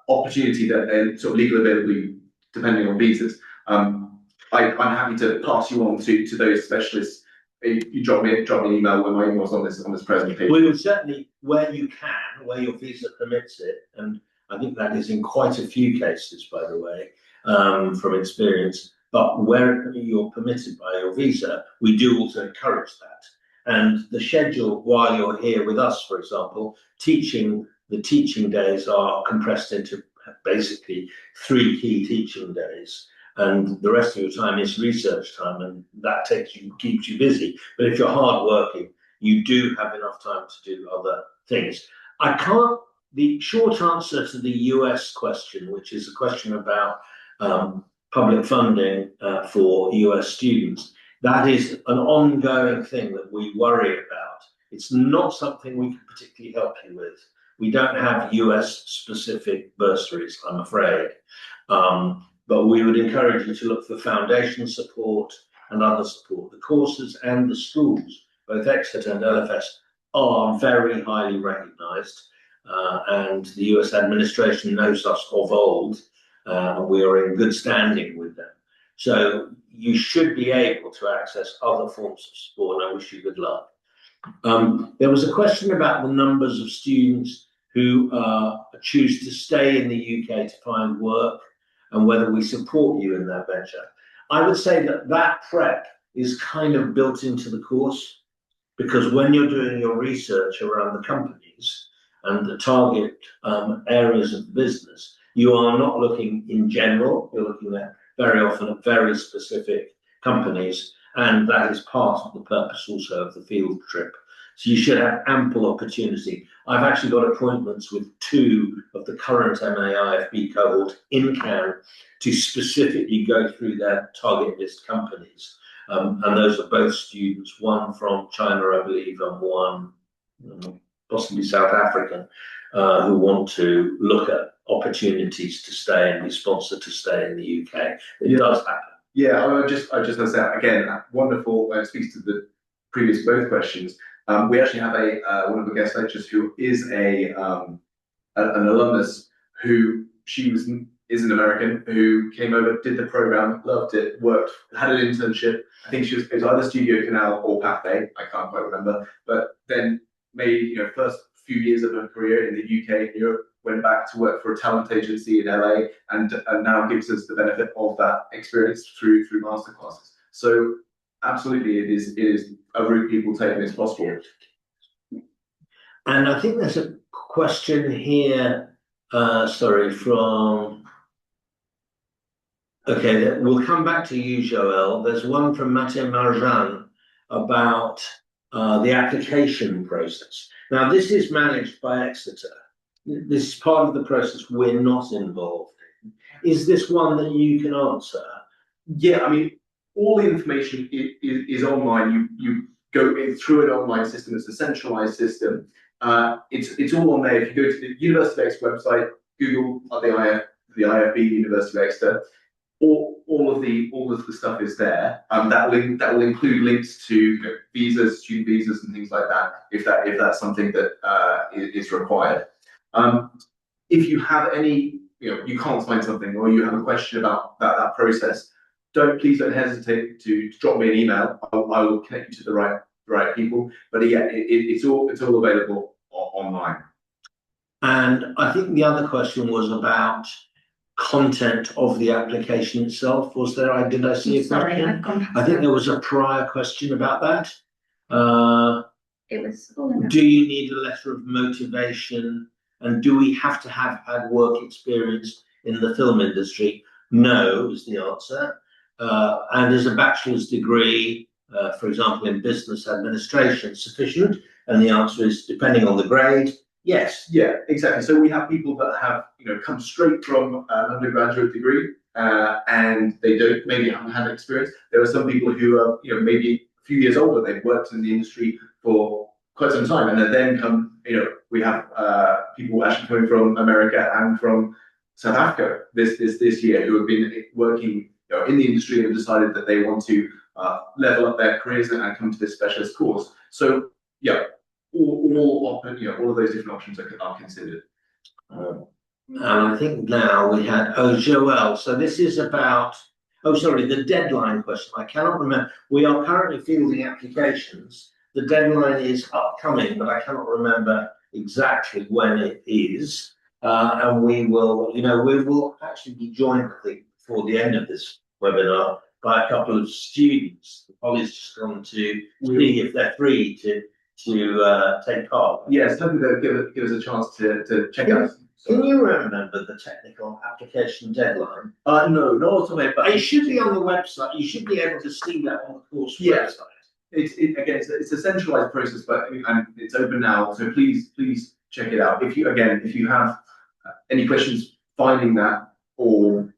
opportunity and sort of legal availability depending on visas. I'm happy to pass you on to those specialists. You drop me an email when my email's on this presentation. We would certainly, where you can, where your visa permits it, and I think that is in quite a few cases, by the way, from experience. But where you're permitted by your visa, we do also encourage that. And the schedule while you're here with us, for example, the teaching days are compressed into basically 3 key teaching days, and the rest of your time is research time, and that keeps you busy. But if you're hardworking, you do have enough time to do other things. The short answer to the US question, which is a question about public funding for US students, that is an ongoing thing that we worry about. It's not something we can particularly help you with. We don't have US specific bursaries, I'm afraid. But we would encourage you to look for foundation support and other support. The courses and the schools, both Exeter and LFS, are very highly recognised, and the US administration knows us of old, and we are in good standing with them. So you should be able to access other forms of support, and I wish you good luck. There was a question about the numbers of students who choose to stay in the UK to find work and whether we support you in that venture. I would say that prep is kind of built into the course, because when you're doing your research around the companies and the target areas of business, you are not looking in general, you're looking at very often at very specific companies, and that is part of the purpose also of the field trip. So you should have ample opportunity. I've actually got appointments with 2 of the current MAIFB cohort in Cannes to specifically go through their target list companies. And those are both students, one from China, I believe, and one possibly South African, who want to look at opportunities to stay and be sponsored to stay in the UK. It does happen. Yeah, I just want to say again, wonderful. It speaks to the previous both questions. We actually have one of the guest lecturers who is an alumnus who she was is an American who came over, did the program, loved it, worked, had an internship. I think it was either Studio Canal or Pathé, I can't quite remember, but then made, first few years of her career in the UK and Europe, went back to work for a talent agency in LA, and now gives us the benefit of that experience through masterclasses. So absolutely, it is a route people take, and it's possible. And I think there's a question here, from. Okay, we'll come back to you, Joel. There's one from Mathieu Marjan about the application process. Now, this is managed by Exeter. This is part of the process we're not involved in. Is this one that you can answer? Yeah, I mean, all the information is online. You go in through an online system. It's a centralized system. It's all on there. If you go to the University of Exeter website, Google the IFB University of Exeter, all of the stuff is there. That will include links to visas, student visas, and things like that. If that's something that is required. If you have any, you can't find something, or you have a question about that process, please don't hesitate to drop me an email. I will connect you to the right people. But yeah, it's all available online. And I think the other question was about content of the application itself. Was there? Did I see a question? I think there was a prior question about that. It was. Do you need a letter of motivation? And do we have to have had work experience in the film industry? No, is the answer. And is a bachelor's degree, for example, in business administration, sufficient? And the answer is, depending on the grade, yes. Yeah, exactly. So we have people that have, come straight from an undergraduate degree, and they maybe haven't had experience. There are some people who are, maybe a few years older. They've worked in the industry for quite some time, and then come. We have people actually coming from America and from South Africa this year who have been working, in the industry and have decided that they want to level up their careers and come to this specialist course. So yeah. All of those different options are considered. And I think now we had Joel. So this is about the deadline question. I cannot remember. We are currently fielding applications. The deadline is upcoming, but I cannot remember exactly when it is. And we will actually be joined, I think, before the end of this webinar by a couple of students. Holly's just gone to see if they're free to take part. Yes, hopefully they'll give us a chance to check out. Can you remember the technical application deadline? No, not off the top of my head, but it should be on the website. You should be able to see that on the course website. It's a centralized process, but and it's open now. So please check it out. If you have any questions finding that, or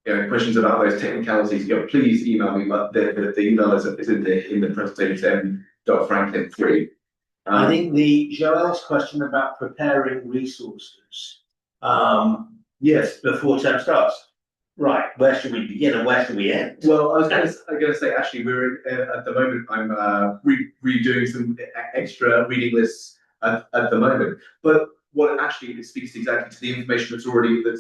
questions about those technicalities, please email me. But the email is in the presentation. Franklin3. I think Joel's question about preparing resources. Yes, before term starts. Right, where should we begin and where should we end? Well, I was going to say, actually, we're at the moment. I'm redoing some extra reading lists at the moment. But what actually it speaks exactly to the information that's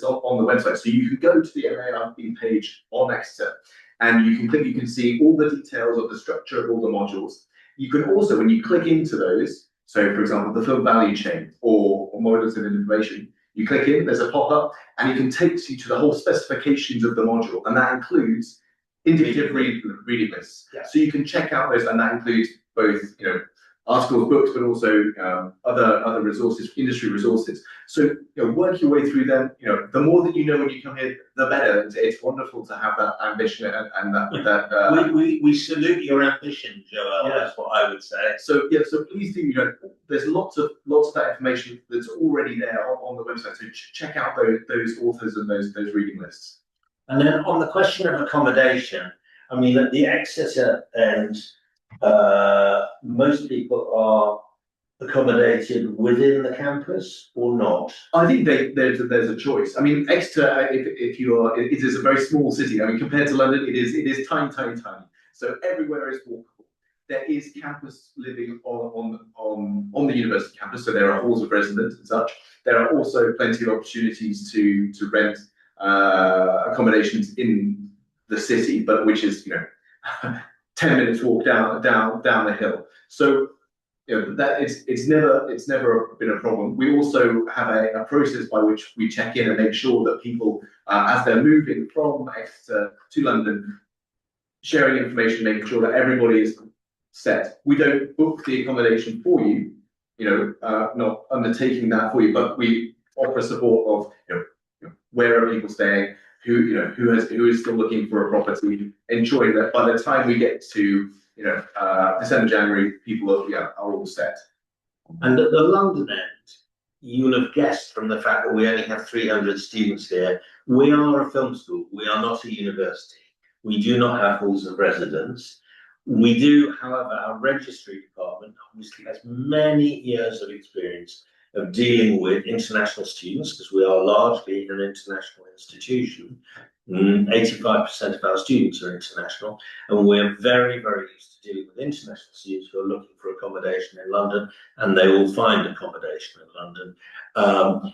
on the website. So you can go to the MARB page on Exeter, and you can see all the details of the structure of all the modules. You can also, when you click into those, so for example, the film value chain or models of information, you click in, there's a pop-up, and it can take you to the whole specifications of the module, and that includes indicative reading lists. Yeah. So you can check out those, and that includes both, articles, books, but also other resources, industry resources. So work your way through them. The more that you know when you come here, the better. It's wonderful to have that ambition and that. We salute your ambition, Joel. Yeah. That's what I would say. So so please do. There's lots of that information that's already there on the website. So check out those authors and those reading lists. And then on the question of accommodation, I mean, at the Exeter end, most people are accommodated within the campus or not? I think there's a choice. I mean, Exeter, it is a very small city. I mean, compared to London, it is tiny. So everywhere is walkable. There is campus living on the university campus, so there are halls of residence and such. There are also plenty of opportunities to rent accommodations in the city, but which is 10 minutes walk down the hill. So that it's never been a problem. We also have a process by which we check in and make sure that people, as they're moving from Exeter to London, sharing information, making sure that everybody is set. We don't book the accommodation for you, not undertaking that for you, but we offer support of where are people staying, who is still looking for a property, ensuring that by the time we get to December, January, people are all set. And at the London end, you'll have guessed from the fact that we only have 300 students here, we are a film school, we are not a university. We do not have halls of residence. We do, however, our registry department obviously has many years of experience of dealing with international students, because we are largely an international institution. 85% of our students are international, and we're very, very used to dealing with international students who are looking for accommodation in London, and they will find accommodation in London.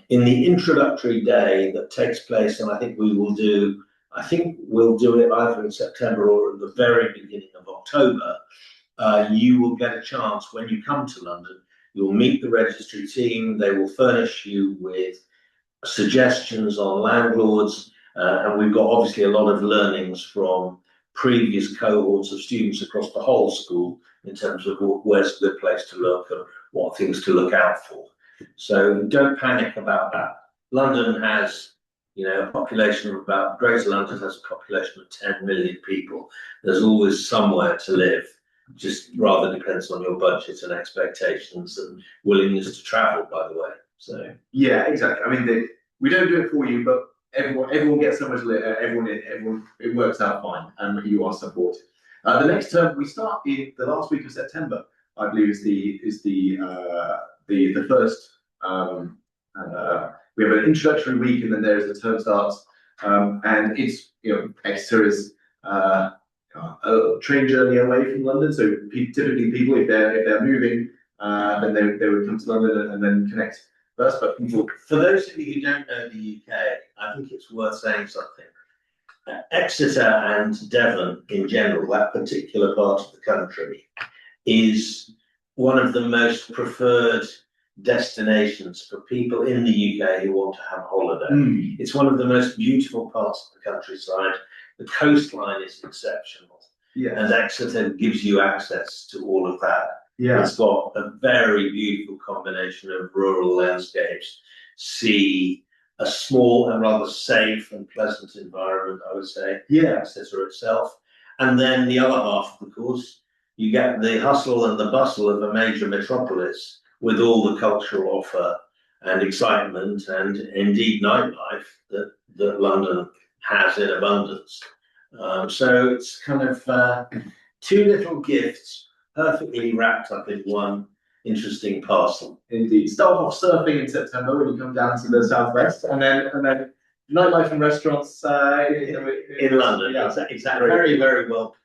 In the introductory day that takes place, and I think we'll do it either in September or at the very beginning of October, you will get a chance when you come to London. You'll meet the registry team. They will furnish you with suggestions on landlords. And we've got obviously a lot of learnings from previous cohorts of students across the whole school in terms of where's a good place to look and what things to look out for. So don't panic about that. London has, a population of Greater London has a population of 10 million people. There's always somewhere to live. Just rather depends on your budget and expectations and willingness to travel, by the way. So yeah, exactly. I mean, we don't do it for you, but everyone gets somewhere to live. Everyone, it works out fine, and you are supported. The next term we start in the last week of September, I believe, is the first. We have an introductory week, and then there's the term starts, and it's Exeter is a train journey away from London. So typically people, if they're moving, then they would come to London and then connect first. But people, for those of you who don't know the UK, I think it's worth saying something. Exeter and Devon in general, that particular part of the country, is one of the most preferred destinations for people in the UK who want to have a holiday. It's one of the most beautiful parts of the countryside. The coastline is exceptional, and Exeter gives you access to all of that. It's got a very beautiful combination of rural landscapes, sea, a small and rather safe and pleasant environment, I would say. Exeter itself. And then the other half, of course, you get the hustle and the bustle of a major metropolis with all the cultural offer and excitement and indeed nightlife that London has in abundance. So it's kind of two little gifts perfectly wrapped up in one interesting parcel. Indeed. Start off surfing in September when you come down to the southwest, and then nightlife and restaurants in London. Exactly. Very, very well.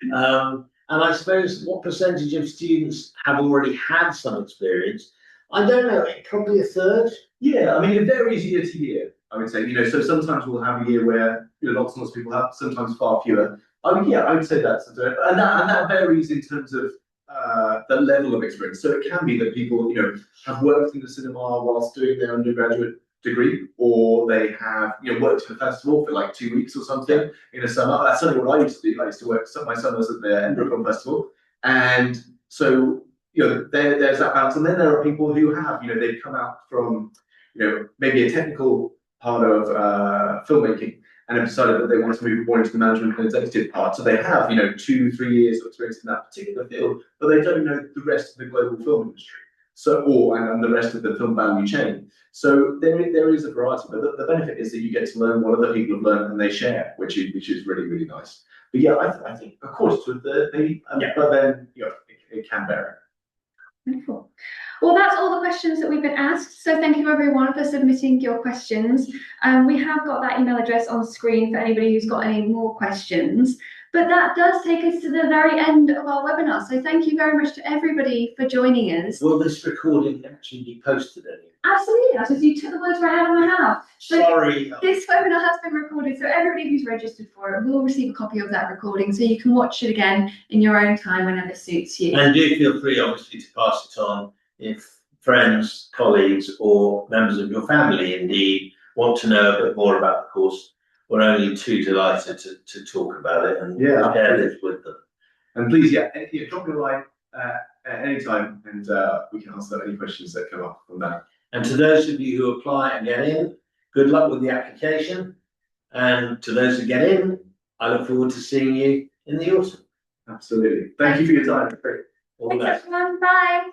And I suppose what percentage of students have already had some experience? I don't know, probably a third. Yeah, I mean, it varies year to year, I would say. So sometimes we'll have a year where lots and lots of people have, sometimes far fewer. I would say that's and that varies in terms of the level of experience. So it can be that people have worked in the cinema whilst doing their undergraduate degree, or they have worked in a festival for like 2 weeks or something in a summer. That's certainly what I used to do. I used to work my summers at the Edinburgh Film Festival, and so there's that balance. And then there are people who have they've come out from maybe a technical part of filmmaking and have decided that they want to move more into the management and executive part. So they have 2-3 years of experience in that particular field, but they don't know the rest of the global film industry. And the rest of the film value chain. So there is a variety, but the benefit is that you get to learn what other people have learned and they share, which is really, really nice. But yeah, I think of course but then it can vary. Wonderful. Well, that's all the questions that we've been asked. So thank you everyone for submitting your questions. We have got that email address on screen for anybody who's got any more questions. But that does take us to the very end of our webinar. So thank you very much to everybody for joining us. Will this recording actually be posted anyway? Absolutely, I just you took the words right out of my mouth. Sorry. This webinar has been recorded, so everybody who's registered for it will receive a copy of that recording, so you can watch it again in your own time whenever suits you. And do feel free, obviously, to pass it on if friends, colleagues, or members of your family indeed want to know a bit more about the course. We're only too delighted to talk about it and share this with them. And please, drop me a line at any time, and we can answer any questions that come up from that. And to those of you who apply and get in, good luck with the application. And to those who get in, I look forward to seeing you in the autumn. Absolutely. Thank you for your time. All the best. Thanks everyone, bye.